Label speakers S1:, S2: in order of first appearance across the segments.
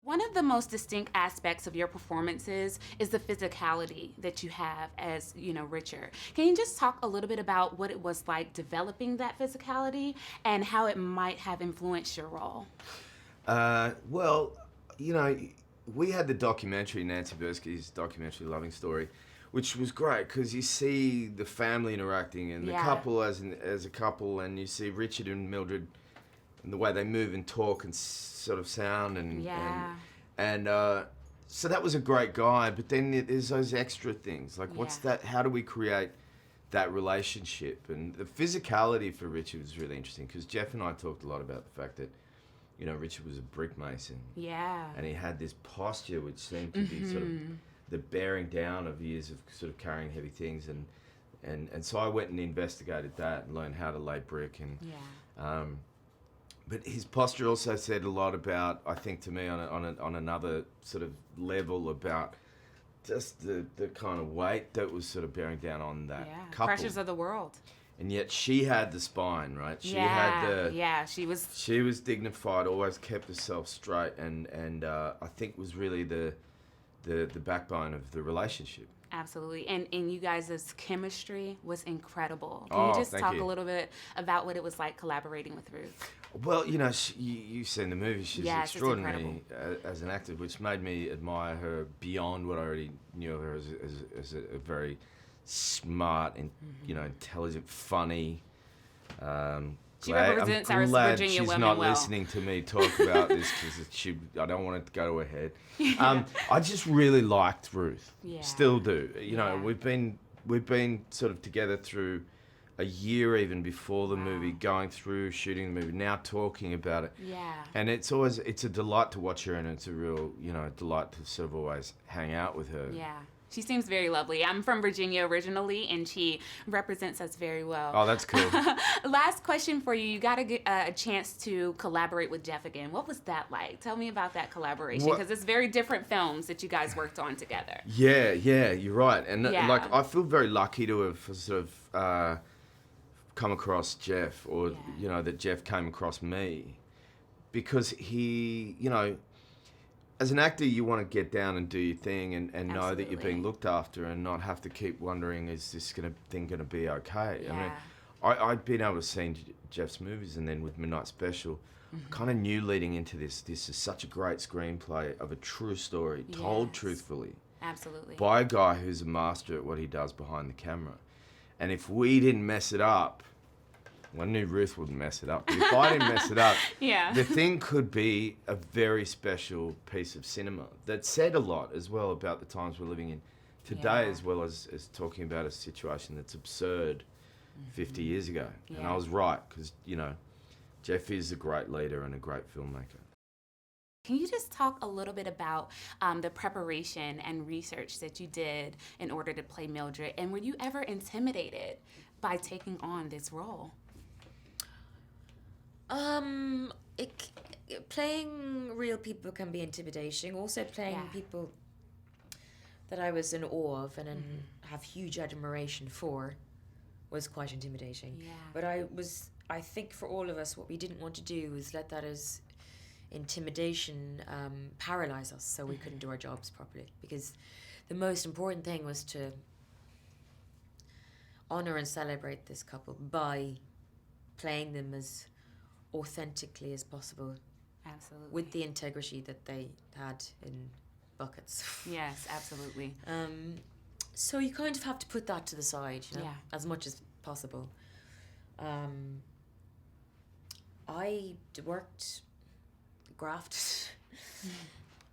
S1: One of the most distinct aspects of your performances is the physicality that you have as, Richard. Can you just talk a little bit about what it was like developing that physicality and how it might have influenced your role?
S2: Well, you know, we had the documentary, Nancy Bursky's documentary, Loving Story, which was great because you see the family interacting and the couple as a couple, and you see Richard and Mildred and the way they move and talk and sort of sound and so that was a great guide. But then there's those extra things like what's that? How do we create that relationship? And the physicality for Richard was really interesting because Jeff and I talked a lot about the fact that Richard was a brick mason.
S1: Yeah.
S2: And he had this posture which seemed to be sort of the bearing down of years of sort of carrying heavy things, and so I went and investigated that and learned how to lay brick but his posture also said a lot about, I think, to me on another sort of level about just the kind of weight that was sort of bearing down on that couple.
S1: Pressures of the world.
S2: And yet she had the spine, right? She had
S1: she was.
S2: She was dignified, always kept herself straight, and I think was really the backbone of the relationship.
S1: Absolutely. And you guys' chemistry was incredible. Can you just talk a little bit about what it was like collaborating with Ruth?
S2: Well, you've seen the movie. She's extraordinary as an actor, which made me admire her beyond what I already knew of her as a very smart and intelligent, funny.
S1: She represents our Virginia women well.
S2: She's not listening to me talk about this because I don't want it to go to her head. I just really liked Ruth. Yeah. Still do. We've been sort of together through a year even before the movie, going through shooting the movie, now talking about it.
S1: Yeah.
S2: And it's a delight to watch her, and it's a real delight to sort of always hang out with her.
S1: Yeah. She seems very lovely. I'm from Virginia originally, and she represents us very well.
S2: Oh, that's cool.
S1: Last question for you. You got a chance to collaborate with Jeff again. What was that like? Tell me about that collaboration, because it's very different films that you guys worked on together.
S2: Yeah, you're right. And I feel very lucky to have sort of come across Jeff, or that Jeff came across me, because he, as an actor, you want to get down and do your thing and know that you're being looked after and not have to keep wondering, is this thing going to be okay?
S1: Yeah.
S2: I mean, I'd been able to see Jeff's movies, and then with Midnight Special, I kind of knew leading into this is such a great screenplay of a true story, told truthfully.
S1: Absolutely.
S2: By a guy who's a master at what he does behind the camera. And if we didn't mess it up, well, I knew Ruth wouldn't mess it up, but if I didn't mess it up, the thing could be a very special piece of cinema that said a lot as well about the times we're living in today, as well as talking about a situation that's absurd 50 years ago. And I was right, because, Jeff is a great leader and a great filmmaker.
S1: Can you just talk a little bit about the preparation and research that you did in order to play Mildred, and were you ever intimidated by taking on this role?
S3: Playing real people can be intimidating. Also, playing people that I was in awe of and have huge admiration for was quite intimidating.
S1: Yeah.
S3: But I think for all of us, what we didn't want to do was let that as intimidation paralyze us, so we couldn't do our jobs properly. Because the most important thing was to honor and celebrate this couple by playing them as authentically as possible.
S1: Absolutely.
S3: With the integrity that they had in buckets.
S1: Yes, absolutely.
S3: So you kind of have to put that to the side, as much as possible. I worked, grafted.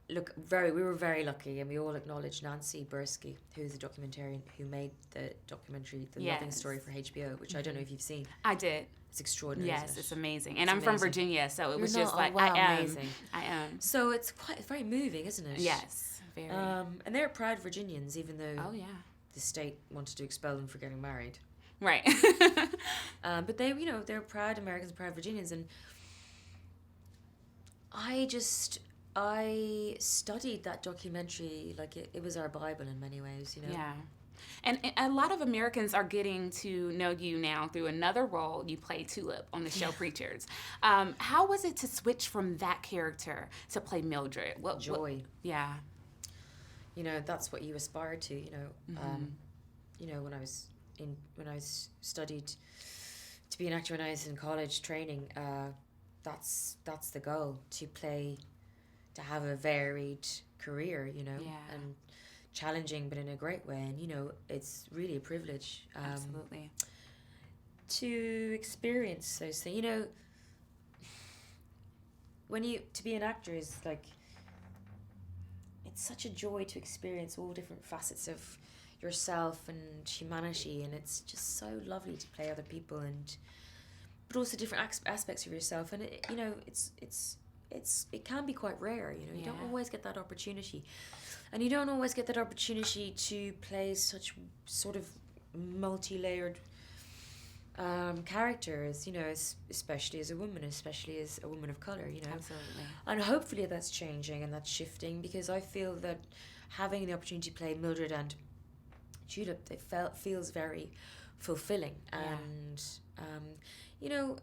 S3: Look, we were very lucky, and we all acknowledge Nancy Bursky, who's a documentarian who made the documentary The Loving Story for HBO, which I don't know if you've seen.
S1: I did.
S3: It's extraordinary.
S1: Yes, it's amazing. And I'm from Virginia, so it was just like,
S3: amazing.
S1: I am.
S3: So it's very moving, isn't it?
S1: Yes, very.
S3: And they're proud Virginians, even though the state wanted to expel them for getting married.
S1: Right.
S3: But they're proud Americans, proud Virginians, and I studied that documentary like it was our Bible in many ways,
S1: Yeah. And a lot of Americans are getting to know you now through another role. You play Tulip on the show Preachers. How was it to switch from that character to play Mildred?
S3: Joy.
S1: Yeah.
S3: You know, that's what you aspire to. You know,
S1: Mm-hmm.
S3: you know, when I studied to be an actor when I was in college training, that's the goal, to have a varied career. You know,
S1: Yeah.
S3: and challenging, but in a great way. And you know, it's really a privilege.
S1: Absolutely.
S3: To experience those things. You know, to be an actor is like, it's such a joy to experience all different facets of yourself and humanity, and it's just so lovely to play other people, but also different aspects of yourself. And it, you know, it can be quite rare. You know, you don't always get that opportunity, and you don't always get that opportunity to play such sort of multi-layered characters, you know, especially as a woman, especially as a woman of color, you know.
S1: Absolutely.
S3: And hopefully that's changing and that's shifting, because I feel that having the opportunity to play Mildred and Tulip, it feels very fulfilling. And you know,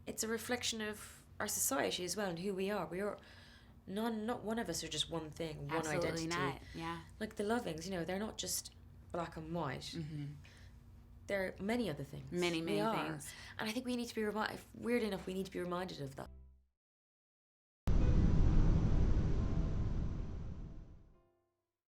S3: it's a reflection of our society as well and who we are. Not one of us are just one thing, one
S1: Absolutely
S3: identity.
S1: not. Yeah.
S3: Like the Lovings, you know, they're not just black and white.
S1: Mm-hmm.
S3: There are many other things.
S1: Many
S3: We are.
S1: things.
S3: And I think we need to be weird enough, we need to be reminded of that.